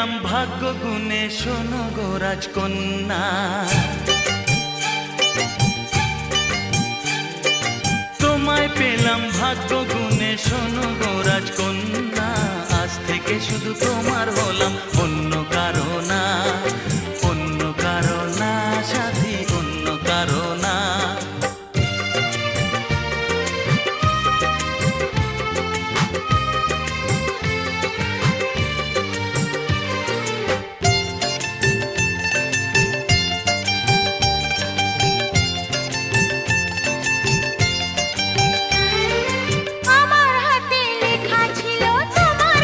পেলাম ভাগ্য গুণে, শোনো গো রাজকন্যা। তোমায় পেলাম ভাগ্য গুণে, শোনো গো রাজকন্যা। আজ থেকে শুধু তোমার হলাম,